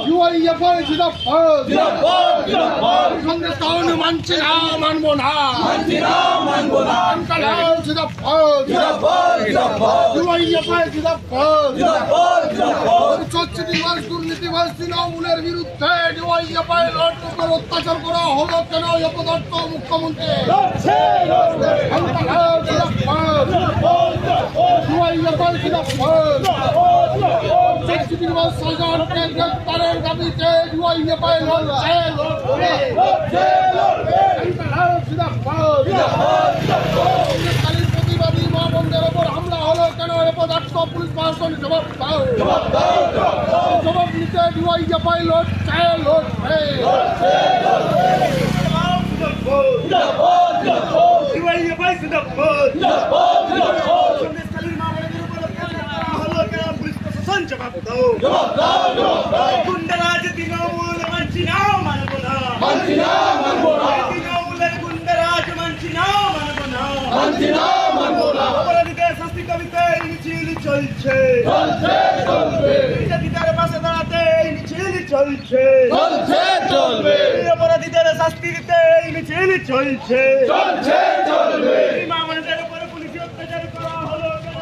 ইউআইএফআই জিন্দাবাদ সন্দেশ কারণ মানছি না মানবো না জিন্দাবাদ ইউআইএফআই জিন্দাবাদ দিবস দুর্নীতিবাজ তৃণমূলের বিরুদ্ধে ইউআইএফআই উপর অত্যাচার করা হলো কেন অপদার্থ মুখ্যমন্ত্রী ইউআইএফআই জিন্দাবাদ দিবস সাজানকে গ্রেপ্তারের দাবিতে ইউআইএফআই লড়ছে প্রতিবাদী মা বোনদের ওপর হামলা হলো কেন অপদার্থ পুলিশ প্রশাসন জবাব দাও জবাব নিতে ইউআইএফআই লড়ছে গুন্ডারাজ তৃণমূল মানছি না মানব না তৃণমূলের গুন্ডারাজ মানছি না মানব না অপরাধীদের শাস্তি দাবিতে মিছিল চলছে বিজেপিদের পাশে দাঁড়াতে মিছিল চলছে অপরাধীদের শাস্তি দিতে মিছিল চলছে মামলাদের উপরে পুলিশ অত্যাচার করা হলো কেন